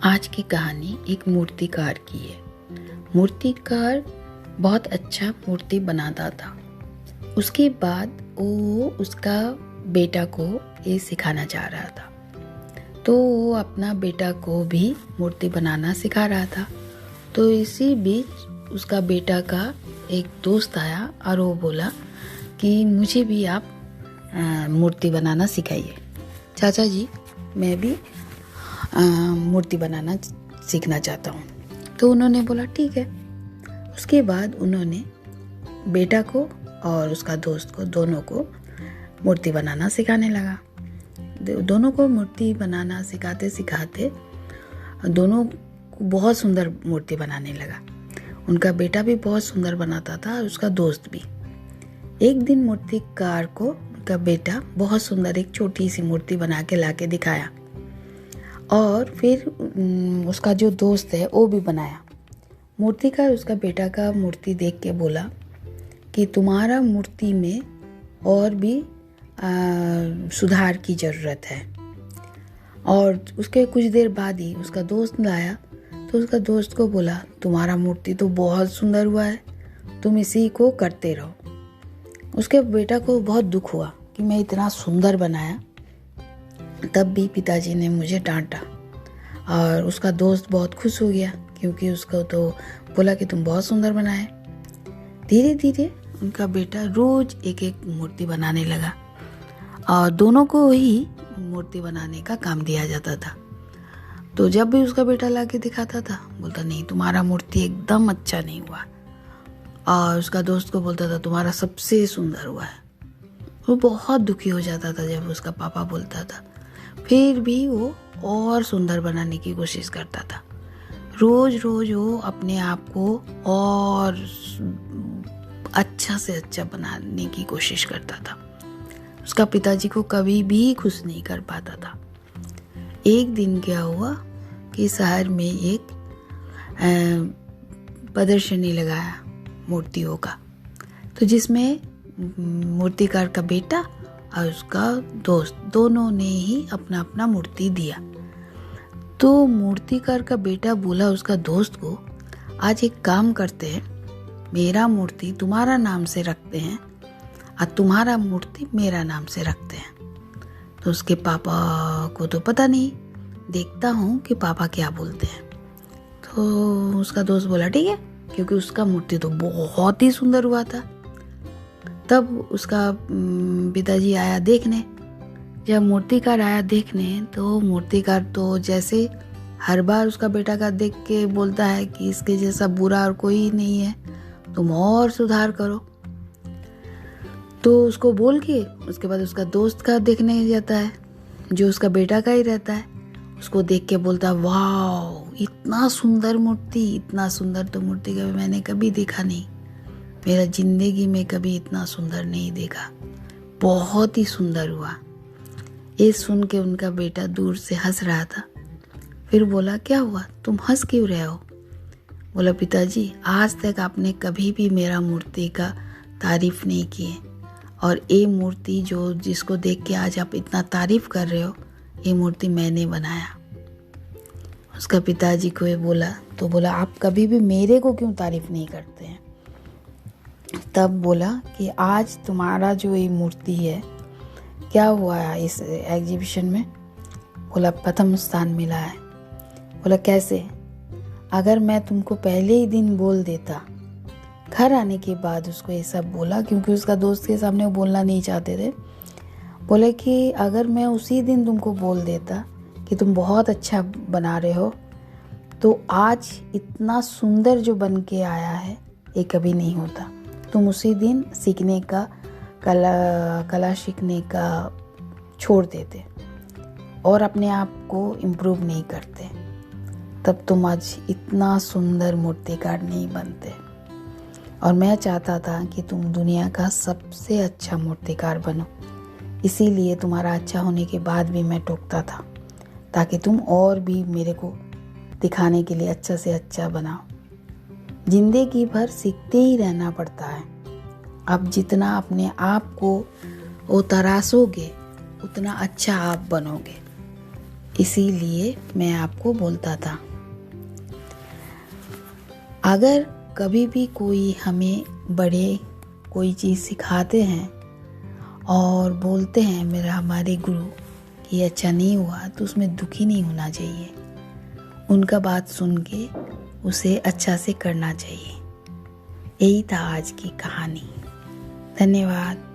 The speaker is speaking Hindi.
आज की कहानी एक मूर्तिकार की है। मूर्तिकार बहुत अच्छा मूर्ति बनाता था। उसके बाद वो उसका बेटा को ये सिखाना चाह रहा था, तो वो अपना बेटा को भी मूर्ति बनाना सिखा रहा था। तो इसी बीच उसका बेटा का एक दोस्त आया और वो बोला कि मुझे भी आप मूर्ति बनाना सिखाइए। चाचा जी, मैं भी मूर्ति बनाना सीखना चाहता हूँ। तो उन्होंने बोला ठीक है। उसके बाद उन्होंने बेटा को और उसका दोस्त को दोनों को मूर्ति बनाना सिखाने लगा। दोनों को मूर्ति बनाना सिखाते सिखाते दोनों को बहुत सुंदर मूर्ति बनाने लगा। उनका बेटा भी बहुत सुंदर बनाता था और उसका दोस्त भी। एक दिन मूर्तिकार को उनका बेटा बहुत सुंदर एक छोटी सी मूर्ति बना के ला के दिखाया और फिर उसका जो दोस्त है वो भी बनाया। मूर्तिकार उसका बेटा का मूर्ति देख के बोला कि तुम्हारा मूर्ति में और भी सुधार की ज़रूरत है। और उसके कुछ देर बाद ही उसका दोस्त लाया, तो उसका दोस्त को बोला तुम्हारा मूर्ति तो बहुत सुंदर हुआ है, तुम इसी को करते रहो। उसके बेटा को बहुत दुख हुआ कि मैं इतना सुंदर बनाया, तब भी पिताजी ने मुझे डांटा। और उसका दोस्त बहुत खुश हो गया क्योंकि उसको तो बोला कि तुम बहुत सुंदर बनाए। धीरे धीरे उनका बेटा रोज एक एक मूर्ति बनाने लगा और दोनों को ही मूर्ति बनाने का काम दिया जाता था। तो जब भी उसका बेटा लाके दिखाता था, बोलता नहीं तुम्हारा मूर्ति एकदम अच्छा नहीं हुआ, और उसका दोस्त को बोलता था तुम्हारा सबसे सुंदर हुआ है। वो बहुत दुखी हो जाता था जब उसका पापा बोलता था। फिर भी वो और सुंदर बनाने की कोशिश करता था। रोज रोज वो अपने आप को और अच्छा से अच्छा बनाने की कोशिश करता था। उसका पिताजी को कभी भी खुश नहीं कर पाता था। एक दिन क्या हुआ कि शहर में एक प्रदर्शनी लगाया मूर्तियों का, तो जिसमें मूर्तिकार का बेटा और उसका दोस्त दोनों ने ही अपना अपना मूर्ति दिया। तो मूर्तिकार का बेटा बोला उसका दोस्त को, आज एक काम करते हैं, मेरा मूर्ति तुम्हारा नाम से रखते हैं और तुम्हारा मूर्ति मेरा नाम से रखते हैं। तो उसके पापा को तो पता नहीं, देखता हूँ कि पापा क्या बोलते हैं। तो उसका दोस्त बोला ठीक है, क्योंकि उसका मूर्ति तो बहुत ही सुंदर हुआ था। तब उसका पिताजी आया देखने। जब मूर्तिकार आया देखने, तो मूर्तिकार तो जैसे हर बार उसका बेटा का देख के बोलता है कि इसके जैसा बुरा और कोई नहीं है, तुम और सुधार करो। तो उसको बोल के उसके बाद उसका दोस्त का देखने जाता है, जो उसका बेटा का ही रहता है। उसको देख के बोलता है वाह, इतना सुंदर मूर्ति, इतना सुंदर तो मूर्ति कभी मैंने कभी देखा नहीं, मेरा जिंदगी में कभी इतना सुंदर नहीं देखा, बहुत ही सुंदर हुआ। ये सुन के उनका बेटा दूर से हंस रहा था। फिर बोला क्या हुआ, तुम हंस क्यों रहे हो? बोला पिताजी, आज तक आपने कभी भी मेरा मूर्ति का तारीफ नहीं किए, और ये मूर्ति जो जिसको देख के आज आप इतना तारीफ कर रहे हो, ये मूर्ति मैंने बनाया। उसका पिताजी को ये बोला तो बोला आप कभी भी मेरे को क्यों तारीफ नहीं करते हैं? तब बोला कि आज तुम्हारा जो ये मूर्ति है, क्या हुआ है इस एग्जीबिशन में? बोला प्रथम स्थान मिला है। बोला कैसे? अगर मैं तुमको पहले ही दिन बोल देता, घर आने के बाद उसको ये सब बोला, क्योंकि उसका दोस्त के सामने वो बोलना नहीं चाहते थे। बोले कि अगर मैं उसी दिन तुमको बोल देता कि तुम बहुत अच्छा बना रहे हो, तो आज इतना सुंदर जो बन के आया है ये कभी नहीं होता। तुम उसी दिन सीखने का कला सीखने का छोड़ देते और अपने आप को इम्प्रूव नहीं करते, तब तुम आज इतना सुंदर मूर्तिकार नहीं बनते। और मैं चाहता था कि तुम दुनिया का सबसे अच्छा मूर्तिकार बनो, इसीलिए तुम्हारा अच्छा होने के बाद भी मैं टोकता था, ताकि तुम और भी मेरे को दिखाने के लिए अच्छा से अच्छा बनाओ। जिंदगी भर सीखते ही रहना पड़ता है। अब जितना अपने आप को वो तराशोगे, उतना अच्छा आप बनोगे। इसीलिए मैं आपको बोलता था। अगर कभी भी कोई हमें बड़े कोई चीज़ सिखाते हैं और बोलते हैं हमारे गुरु कि अच्छा नहीं हुआ, तो उसमें दुखी नहीं होना चाहिए। उनका बात सुन के उसे अच्छा से करना चाहिए। यही था आज की कहानी। धन्यवाद।